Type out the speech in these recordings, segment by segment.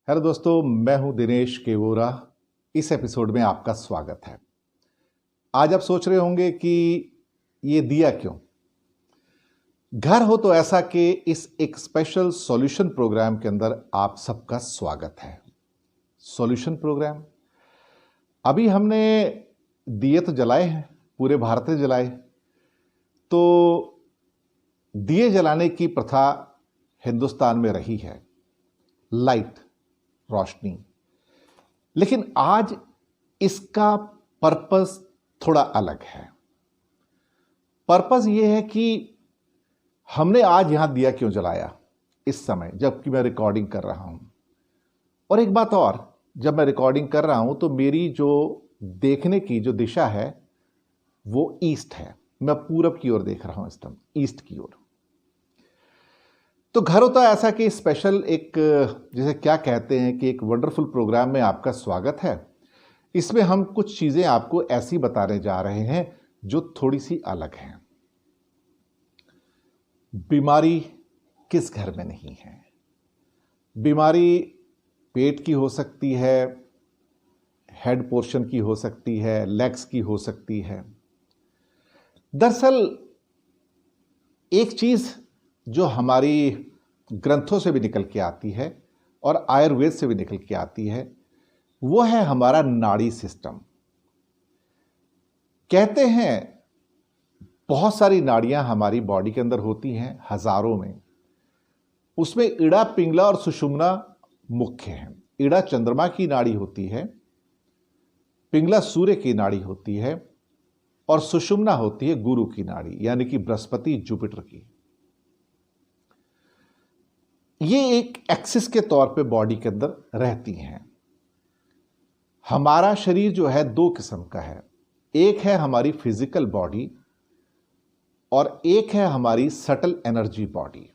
Hello दोस्तों, मैं हूं दिनेश केवोरा। इस एपिसोड में आपका स्वागत है। आज आप सोच रहे होंगे कि ये दिया क्यों। घर हो तो ऐसा कि इस एक स्पेशल सॉल्यूशन प्रोग्राम के अंदर आप सबका स्वागत है। सॉल्यूशन प्रोग्राम अभी हमने दिए तो जलाए हैं, पूरे भारत में जलाए। तो दिए जलाने की प्रथा हिंदुस्तान में रही है, लाइट, रोशनी। लेकिन आज इसका पर्पस थोड़ा अलग है। पर्पस यह है कि हमने आज यहां दिया क्यों जलाया इस समय जबकि मैं रिकॉर्डिंग कर रहा हूं। और एक बात और, जब मैं रिकॉर्डिंग कर रहा हूं तो मेरी जो देखने की जो दिशा है वो ईस्ट है। मैं पूरब की ओर देख रहा हूं, इस टाइम ईस्ट की ओर। तो घर होता है ऐसा कि स्पेशल एक, जैसे क्या कहते हैं कि एक वंडरफुल प्रोग्राम में आपका स्वागत है। इसमें हम कुछ चीजें आपको ऐसी बताने जा रहे हैं जो थोड़ी सी अलग हैं। बीमारी किस घर में नहीं है। बीमारी पेट की हो सकती है, हेड पोर्शन की हो सकती है, लेग्स की हो सकती है। दरअसल एक चीज जो हमारी ग्रंथों से भी निकल के आती है और आयुर्वेद से भी निकल के आती है, वो है हमारा नाड़ी सिस्टम। कहते हैं बहुत सारी नाड़ियां हमारी बॉडी के अंदर होती हैं, हजारों में। उसमें इड़ा, पिंगला और सुषुम्ना मुख्य हैं। इड़ा चंद्रमा की नाड़ी होती है, पिंगला सूर्य की नाड़ी होती है और सुषुम्ना होती है गुरु की नाड़ी, यानी कि बृहस्पति जुपिटर की। ये एक एक्सिस के तौर पे बॉडी के अंदर रहती हैं। हमारा शरीर जो है दो किस्म का है। एक है हमारी फिजिकल बॉडी और एक है हमारी सटल एनर्जी बॉडी।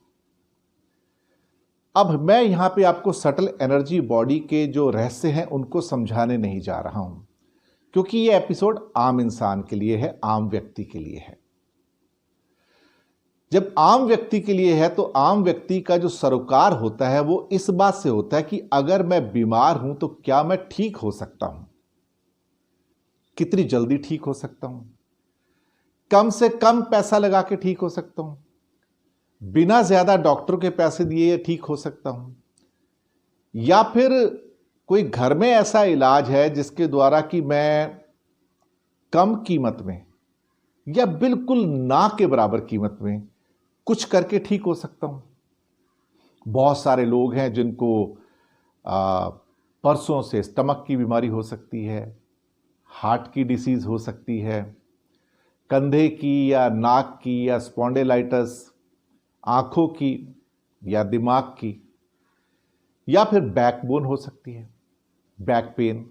अब मैं यहां पे आपको सटल एनर्जी बॉडी के जो रहस्य हैं उनको समझाने नहीं जा रहा हूं, क्योंकि ये एपिसोड आम इंसान के लिए है, आम व्यक्ति के लिए है। जब आम व्यक्ति के लिए है तो आम व्यक्ति का जो सरोकार होता है वो इस बात से होता है कि अगर मैं बीमार हूं तो क्या मैं ठीक हो सकता हूं, कितनी जल्दी ठीक हो सकता हूं, कम से कम पैसा लगा के ठीक हो सकता हूं, बिना ज्यादा डॉक्टर के पैसे दिए ठीक हो सकता हूं, या फिर कोई घर में ऐसा इलाज है जिसके द्वारा कि मैं कम कीमत में या बिल्कुल ना के बराबर कीमत में कुछ करके ठीक हो सकता हूं। बहुत सारे लोग हैं जिनको परसों से स्टमक की बीमारी हो सकती है, हार्ट की डिसीज हो सकती है, कंधे की या नाक की या स्पॉन्डिलाइटिस, आंखों की या दिमाग की, या फिर बैकबोन हो सकती है, बैक पेन।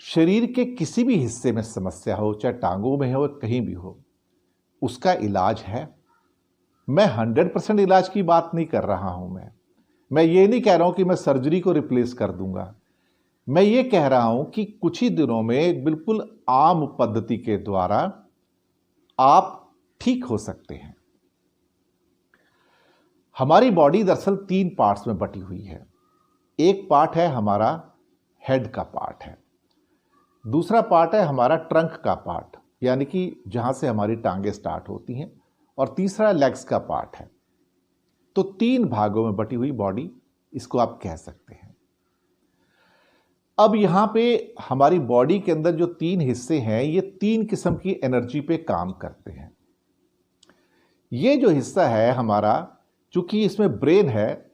शरीर के किसी भी हिस्से में समस्या हो, चाहे टांगों में हो, कहीं भी हो, उसका इलाज है। मैं 100% इलाज की बात नहीं कर रहा हूं। मैं ये नहीं कह रहा हूं कि मैं सर्जरी को रिप्लेस कर दूंगा। मैं ये कह रहा हूं कि कुछ ही दिनों में एक बिल्कुल आम पद्धति के द्वारा आप ठीक हो सकते हैं। हमारी बॉडी दरअसल 3 पार्ट्स में बटी हुई है। एक पार्ट है हमारा हेड का पार्ट है, दूसरा पार्ट है हमारा ट्रंक का पार्ट, यानी कि जहां से हमारी टांगें स्टार्ट होती हैं, और तीसरा लेग्स का पार्ट है। तो 3 भागों में बटी हुई बॉडी, इसको आप कह सकते हैं। अब यहां पे हमारी बॉडी के अंदर जो 3 हिस्से हैं, ये 3 किस्म की एनर्जी पे काम करते हैं। ये जो हिस्सा है हमारा, चूंकि इसमें ब्रेन है,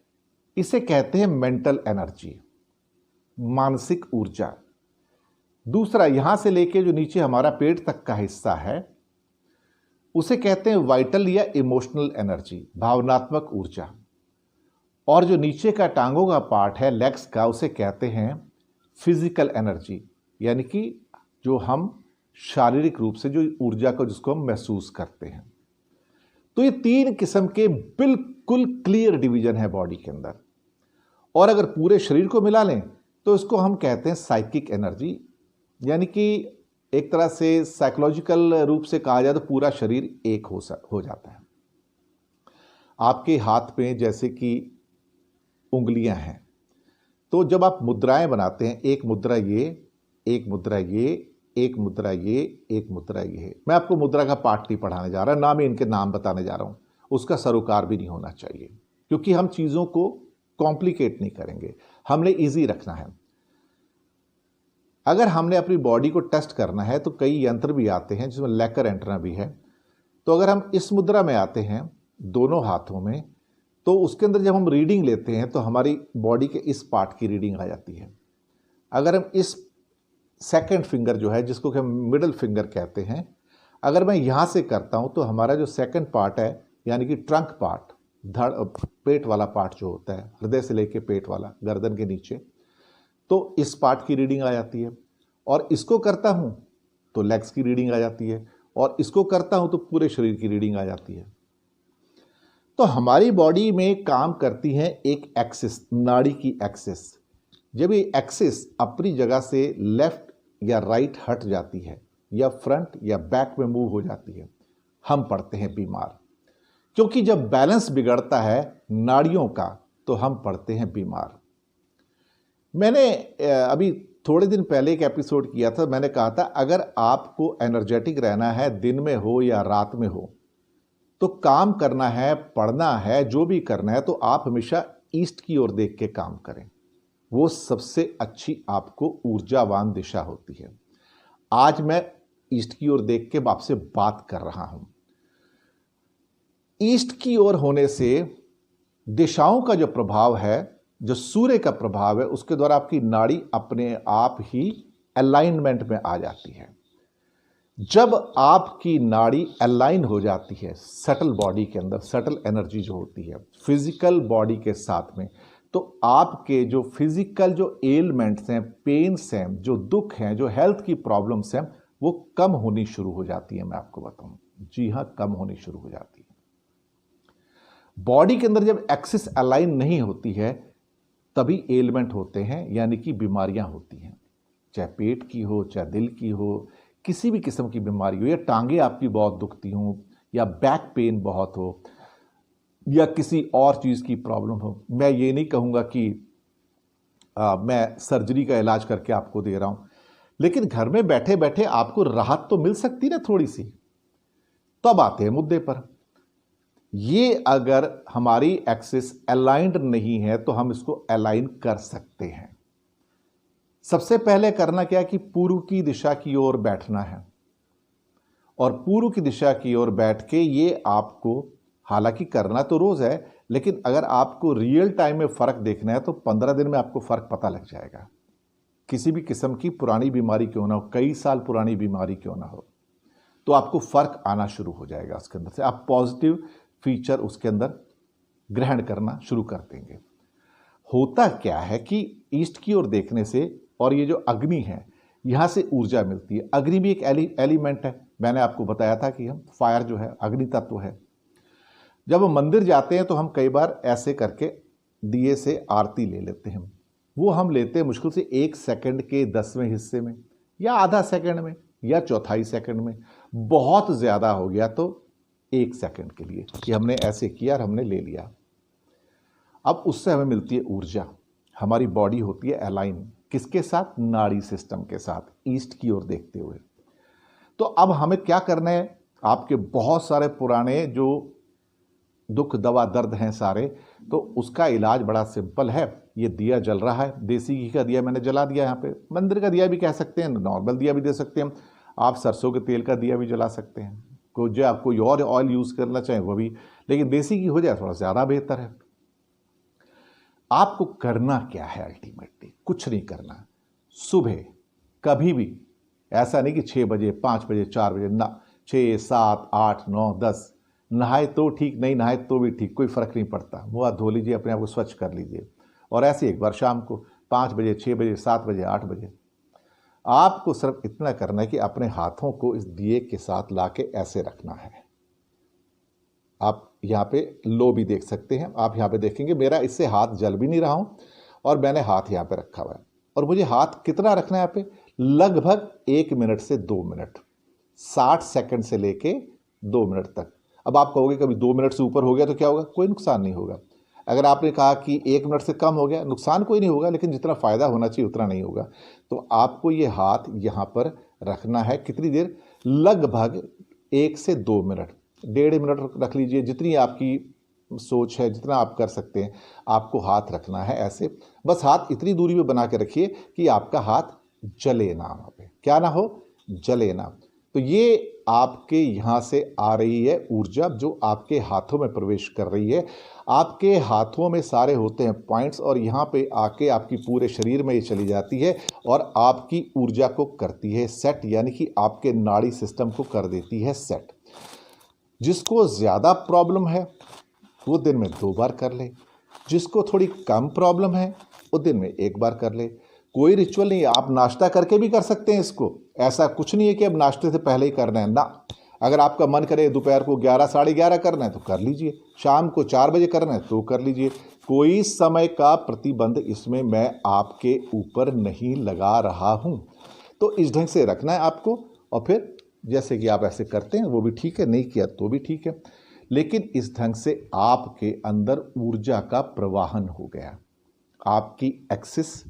इसे कहते हैं मेंटल एनर्जी, मानसिक ऊर्जा। दूसरा, यहां से लेके जो नीचे हमारा पेट तक का हिस्सा है, उसे कहते हैं वाइटल या इमोशनल एनर्जी, भावनात्मक ऊर्जा। और जो नीचे का टांगों का पार्ट है, लेग्स का, उसे कहते हैं फिजिकल एनर्जी, यानी कि जो हम शारीरिक रूप से जो ऊर्जा को जिसको हम महसूस करते हैं। तो ये 3 किस्म के बिल्कुल क्लियर डिवीजन है बॉडी के अंदर। और अगर पूरे शरीर को मिला लें तो इसको हम कहते हैं साइकिक एनर्जी, यानी कि एक तरह से साइकोलॉजिकल रूप से कहा जाए तो पूरा शरीर एक हो जाता है। आपके हाथ में जैसे कि उंगलियां हैं, तो जब आप मुद्राएं बनाते हैं, एक मुद्रा ये, एक मुद्रा ये, एक मुद्रा ये, एक मुद्रा ये, मैं आपको मुद्रा का पाठ नहीं पढ़ाने जा रहा, ना मैं इनके नाम बताने जा रहा हूं, उसका सरोकार भी नहीं होना चाहिए, क्योंकि हम चीजों को कॉम्प्लिकेट नहीं करेंगे, हमने इजी रखना है। अगर हमने अपनी बॉडी को टेस्ट करना है तो कई यंत्र भी आते हैं जिसमें लैकर एंटेना भी है। तो अगर हम इस मुद्रा में आते हैं दोनों हाथों में, तो उसके अंदर जब हम रीडिंग लेते हैं तो हमारी बॉडी के इस पार्ट की रीडिंग आ जाती है। अगर हम इस सेकंड फिंगर जो है, जिसको कि हम मिडिल फिंगर कहते हैं, अगर मैं यहाँ से करता हूँ तो हमारा जो सेकंड पार्ट है, यानी कि ट्रंक पार्ट, पेट वाला पार्ट जो होता है, हृदय से लेके पेट वाला, गर्दन के नीचे, तो इस पार्ट की रीडिंग आ जाती है। और इसको करता हूं तो लेग्स की रीडिंग आ जाती है, और इसको करता हूं तो पूरे शरीर की रीडिंग आ जाती है। तो हमारी बॉडी में काम करती है एक एक्सिस, नाड़ी की एक्सिस। जब ये एक्सिस अपनी जगह से लेफ्ट या राइट हट जाती है या फ्रंट या बैक में मूव हो जाती है, हम पड़ते हैं बीमार। क्योंकि जब बैलेंस बिगड़ता है नाड़ियों का तो हम पड़ते हैं बीमार। मैंने अभी थोड़े दिन पहले एक एपिसोड किया था, मैंने कहा था अगर आपको एनर्जेटिक रहना है, दिन में हो या रात में हो, तो काम करना है, पढ़ना है, जो भी करना है, तो आप हमेशा ईस्ट की ओर देख के काम करें। वो सबसे अच्छी आपको ऊर्जावान दिशा होती है। आज मैं ईस्ट की ओर देख के आपसे बात कर रहा हूं। ईस्ट की ओर होने से दिशाओं का जो प्रभाव है, जो सूर्य का प्रभाव है, उसके द्वारा आपकी नाड़ी अपने आप ही अलाइनमेंट में आ जाती है। जब आपकी नाड़ी अलाइन हो जाती है सटल बॉडी के अंदर, सटल एनर्जी जो होती है फिजिकल बॉडी के साथ में, तो आपके जो फिजिकल जो एलिमेंट्स हैं, पेन्स हैं, जो दुख हैं, जो हेल्थ की प्रॉब्लम्स हैं, वो कम होनी शुरू हो जाती है। मैं आपको बताऊं, जी हां, कम होनी शुरू हो जाती है। बॉडी के अंदर जब एक्सिस अलाइन नहीं होती है तभी एलिमेंट होते हैं, यानी कि बीमारियां होती हैं, चाहे पेट की हो, चाहे दिल की हो, किसी भी किस्म की बीमारी हो, या टांगे आपकी बहुत दुखती हो, या बैक पेन बहुत हो, या किसी और चीज़ की प्रॉब्लम हो। मैं ये नहीं कहूँगा कि मैं सर्जरी का इलाज करके आपको दे रहा हूँ, लेकिन घर में बैठे बैठे आपको राहत तो मिल सकती ना थोड़ी सी। तब आते हैं मुद्दे पर, ये अगर हमारी एक्सिस अलाइंड नहीं है तो हम इसको अलाइन कर सकते हैं। सबसे पहले करना क्या है कि पूर्व की दिशा की ओर बैठना है, और पूर्व की दिशा की ओर बैठ के ये आपको, हालांकि करना तो रोज है, लेकिन अगर आपको रियल टाइम में फर्क देखना है तो 15 दिन में आपको फर्क पता लग जाएगा। किसी भी किस्म की पुरानी बीमारी क्यों ना हो, कई साल पुरानी बीमारी क्यों ना हो, तो आपको फर्क आना शुरू हो जाएगा उसके अंदर से। आप पॉजिटिव फीचर उसके अंदर ग्रहण करना शुरू कर देंगे। होता क्या है कि ईस्ट की ओर देखने से, और ये जो अग्नि है, यहां से ऊर्जा मिलती है। अग्नि भी एक एलिमेंट है, मैंने आपको बताया था कि हम फायर जो है अग्नि तत्व है। जब हम मंदिर जाते हैं तो हम कई बार ऐसे करके दिए से आरती ले लेते हैं। वो हम लेते हैं मुश्किल से 1 सेकंड के 10वें हिस्से में, या आधा सेकंड में, या चौथाई सेकंड में। बहुत ज़्यादा हो गया तो 1 सेकंड के लिए कि हमने ऐसे किया और हमने ले लिया। अब उससे हमें मिलती है ऊर्जा। हमारी बॉडी होती है अलाइन, किसके साथ? नाड़ी सिस्टम के साथ, ईस्ट की ओर देखते हुए। तो अब हमें क्या करना है? आपके बहुत सारे पुराने जो दुख दवा दर्द हैं सारे, तो उसका इलाज बड़ा सिंपल है। ये दिया जल रहा है, देसी घी का दिया मैंने जला दिया, यहाँ पे मंदिर का दिया भी कह सकते हैं, नॉर्मल दिया भी दे सकते हैं, आप सरसों के तेल का दिया भी जला सकते हैं, कोई और ऑयल यूज़ करना चाहें वो भी, लेकिन देसी घी हो जाए थोड़ा ज़्यादा बेहतर है। आपको करना क्या है? अल्टीमेटली कुछ नहीं करना। सुबह कभी भी, ऐसा नहीं कि 6 बजे, 5 बजे, 4 बजे, ना, 6, 7, 8, 9, 10, नहाए तो ठीक, नहीं नहाए तो भी ठीक, कोई फर्क नहीं पड़ता। मुँह हाथ धो लीजिए, अपने आप को स्वच्छ कर लीजिए, और ऐसे एक बार शाम को 5 बजे, 6 बजे, 7 बजे, 8 बजे। आपको सिर्फ इतना करना है कि अपने हाथों को इस दिए के साथ लाके ऐसे रखना है। आप यहाँ पे लो भी देख सकते हैं, आप यहाँ पे देखेंगे मेरा इससे हाथ जल भी नहीं रहा हूँ, और मैंने हाथ यहाँ पे रखा हुआ है। और मुझे हाथ कितना रखना है यहाँ पे? लगभग 1 मिनट से 2 मिनट, 60 सेकंड से लेके 2 मिनट तक। अब आप कहोगे कभी 2 मिनट से ऊपर हो गया तो क्या होगा? कोई नुकसान नहीं होगा। अगर आपने कहा कि 1 मिनट से कम हो गया, नुकसान कोई नहीं होगा, लेकिन जितना फ़ायदा होना चाहिए उतना नहीं होगा। तो आपको ये हाथ यहाँ पर रखना है। कितनी देर? लगभग 1 से 2 मिनट, 1.5 मिनट रख लीजिए, जितनी आपकी सोच है, जितना आप कर सकते हैं आपको हाथ रखना है ऐसे। बस हाथ इतनी दूरी पे बना के रखिए कि आपका हाथ जले ना, वहाँ पे क्या ना हो, जले ना। तो ये आपके यहाँ से आ रही है ऊर्जा जो आपके हाथों में प्रवेश कर रही है। आपके हाथों में सारे होते हैं पॉइंट्स, और यहाँ पे आके आपकी पूरे शरीर में ये चली जाती है और आपकी ऊर्जा को करती है सेट, यानी कि आपके नाड़ी सिस्टम को कर देती है सेट। जिसको ज़्यादा प्रॉब्लम है वो दिन में 2 बार कर ले, जिसको थोड़ी कम प्रॉब्लम है वो दिन में 1 बार कर ले। कोई रिचुअल नहीं है, आप नाश्ता करके भी कर सकते हैं इसको। ऐसा कुछ नहीं है कि अब नाश्ते से पहले ही करना है ना। अगर आपका मन करे दोपहर को 11 साढ़े 11 करना है तो कर लीजिए, शाम को 4 बजे करना है तो कर लीजिए। कोई समय का प्रतिबंध इसमें मैं आपके ऊपर नहीं लगा रहा हूँ। तो इस ढंग से रखना है आपको, और फिर जैसे कि आप ऐसे करते हैं वो भी ठीक है, नहीं किया तो भी ठीक है, लेकिन इस ढंग से आपके अंदर ऊर्जा का प्रवाहन हो गया। आपकी एक्सिस,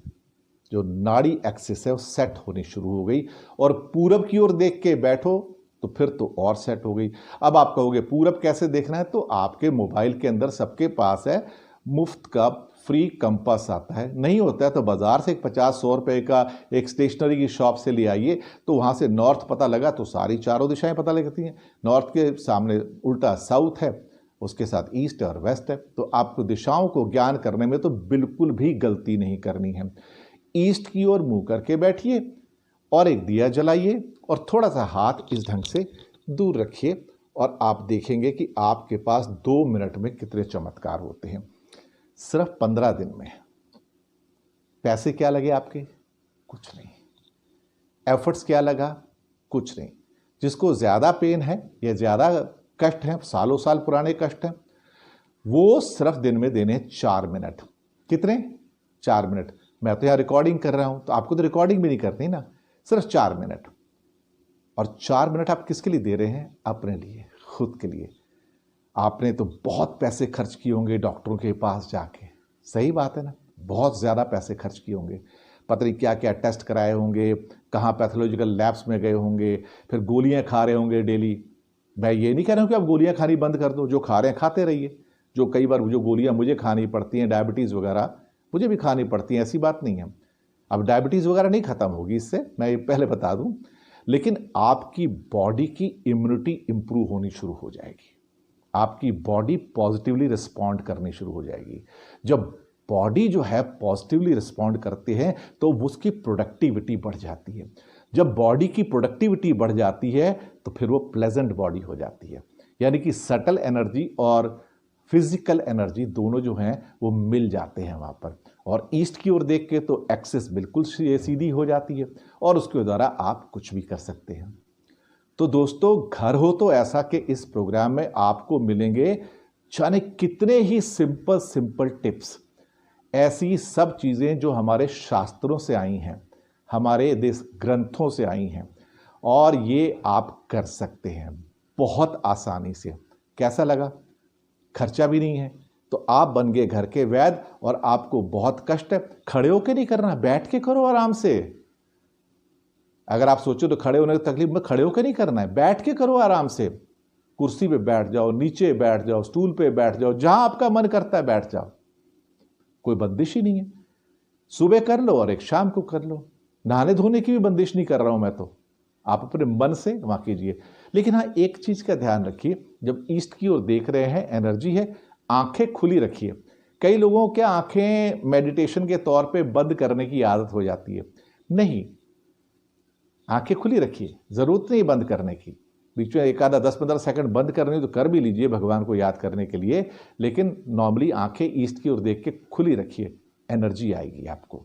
जो नाड़ी एक्सिस है, वो सेट होनी शुरू हो गई। और पूरब की ओर देख के बैठो तो फिर तो और सेट हो गई। अब आप कहोगे पूरब कैसे देखना है? तो आपके मोबाइल के अंदर सबके पास है मुफ्त का फ्री कंपास आता है। नहीं होता है तो बाज़ार से 50-100 रुपये का एक स्टेशनरी की शॉप से ले आइए, तो वहाँ से नॉर्थ पता लगा तो सारी चारों दिशाएं पता लगती हैं। नॉर्थ के सामने उल्टा साउथ है, उसके साथ ईस्ट और वेस्ट है। तो आपको दिशाओं को ज्ञान करने में तो बिल्कुल भी गलती नहीं करनी है। ईस्ट की ओर मुँह करके बैठिए और एक दिया जलाइए और थोड़ा सा हाथ इस ढंग से दूर रखिए, और आप देखेंगे कि आपके पास 2 मिनट में कितने चमत्कार होते हैं। सिर्फ 15 दिन में। पैसे क्या लगे आपके? कुछ नहीं। एफर्ट्स क्या लगा? कुछ नहीं। जिसको ज़्यादा पेन है या ज़्यादा कष्ट है, सालों साल पुराने कष्ट हैं, वो सिर्फ दिन में देने 4 मिनट। कितने? 4 मिनट। मैं तो यहाँ रिकॉर्डिंग कर रहा हूँ, तो आपको तो रिकॉर्डिंग भी नहीं करनी ना, सिर्फ 4 मिनट। और 4 मिनट आप किसके लिए दे रहे हैं? अपने लिए, खुद के लिए। आपने तो बहुत पैसे खर्च किए होंगे डॉक्टरों के पास जाके, सही बात है ना, बहुत ज़्यादा पैसे खर्च किए होंगे, पता नहीं क्या क्या टेस्ट कराए होंगे, कहाँ पैथोलॉजिकल लैब्स में गए होंगे, फिर गोलियां खा रहे होंगे डेली। मैं ये नहीं कह रहा हूँ कि आप गोलियां खानी बंद कर दो, जो खा रहे हैं खाते रहिए। जो कई बार जो गोलियां मुझे खानी पड़ती हैं, डायबिटीज़ वगैरह मुझे भी खानी पड़ती हैं, ऐसी बात नहीं है। अब डायबिटीज़ वगैरह नहीं ख़त्म होगी इससे, मैं ये पहले बता दूँ, लेकिन आपकी बॉडी की इम्यूनिटी इम्प्रूव होनी शुरू हो जाएगी। आपकी बॉडी पॉजिटिवली रिस्पॉन्ड करनी शुरू हो जाएगी। जब बॉडी जो है पॉजिटिवली रिस्पॉन्ड करती है तो उसकी प्रोडक्टिविटी बढ़ जाती है। जब बॉडी की प्रोडक्टिविटी बढ़ जाती है तो फिर वो प्लेजेंट बॉडी हो जाती है, यानी कि सटल एनर्जी और फिजिकल एनर्जी दोनों जो हैं वो मिल जाते हैं वहाँ पर। और ईस्ट की ओर देख के तो एक्सिस बिल्कुल सीधी हो जाती है और उसके द्वारा आप कुछ भी कर सकते हैं। तो दोस्तों, घर हो तो ऐसा कि इस प्रोग्राम में आपको मिलेंगे जाने कितने ही सिंपल टिप्स, ऐसी सब चीज़ें जो हमारे शास्त्रों से आई हैं, हमारे देश ग्रंथों से आई हैं, और ये आप कर सकते हैं बहुत आसानी से। कैसा लगा? खर्चा भी नहीं है, तो आप बन गए घर के वैद्य। और आपको बहुत कष्ट है, खड़े होकर नहीं करना, बैठ के करो आराम से। अगर आप सोचो तो खड़े होने की तकलीफ में, खड़े होकर नहीं करना है, बैठ के करो आराम से। कुर्सी पे बैठ जाओ, नीचे बैठ जाओ, स्टूल पे बैठ जाओ, जहां आपका मन करता है बैठ जाओ, कोई बंदिश ही नहीं है। सुबह कर लो और एक शाम को कर लो। नहाने धोने की भी बंदिश नहीं कर रहा हूं मैं, तो आप अपने मन से वहां कीजिए। लेकिन हाँ, एक चीज का ध्यान रखिए, जब ईस्ट की ओर देख रहे हैं, एनर्जी है, आंखें खुली रखिए। कई लोगों के आंखें मेडिटेशन के तौर पे बंद करने की आदत हो जाती है। नहीं, आंखें खुली रखिए, जरूरत नहीं बंद करने की। बीच में एक आधा 10-15 सेकंड बंद करनी तो कर भी लीजिए भगवान को याद करने के लिए, लेकिन नॉर्मली आंखें ईस्ट की ओर देख के खुली रखिए, एनर्जी आएगी आपको।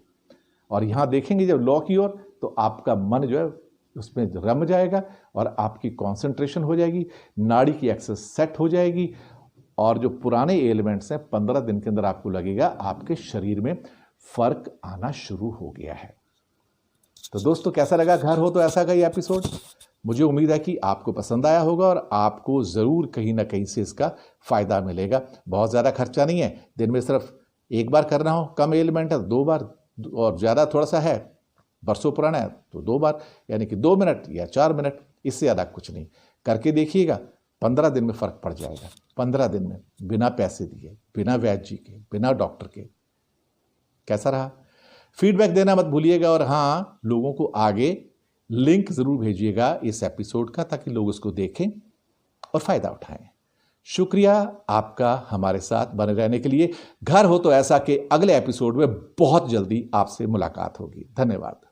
और यहाँ देखेंगे जब लॉ की ओर, तो आपका मन जो है उसमें रम जाएगा और आपकी कॉन्सेंट्रेशन हो जाएगी, नाड़ी की एक्सेस सेट हो जाएगी, और जो पुराने एलिमेंट्स हैं 15 दिन के अंदर आपको लगेगा आपके शरीर में फर्क आना शुरू हो गया है। तो दोस्तों, कैसा लगा घर हो तो ऐसा का ये एपिसोड? मुझे उम्मीद है कि आपको पसंद आया होगा और आपको ज़रूर कहीं ना कहीं से इसका फ़ायदा मिलेगा। बहुत ज़्यादा खर्चा नहीं है, दिन में सिर्फ एक बार करना हो, कम एलिमेंट है 2 बार, और ज़्यादा थोड़ा सा है बरसों पुराना है तो 2 बार, यानी कि 2 मिनट या 4 मिनट, इससे ज़्यादा कुछ नहीं। करके देखिएगा, 15 दिन में फ़र्क पड़ जाएगा। 15 दिन में, बिना पैसे दिए, बिना वैद्य जी के, बिना डॉक्टर के। कैसा रहा? फीडबैक देना मत भूलिएगा, और हाँ, लोगों को आगे लिंक ज़रूर भेजिएगा इस एपिसोड का, ताकि लोग उसको देखें और फ़ायदा उठाएं। शुक्रिया आपका हमारे साथ बने रहने के लिए। घर हो तो ऐसा कि अगले एपिसोड में बहुत जल्दी आपसे मुलाकात होगी। धन्यवाद।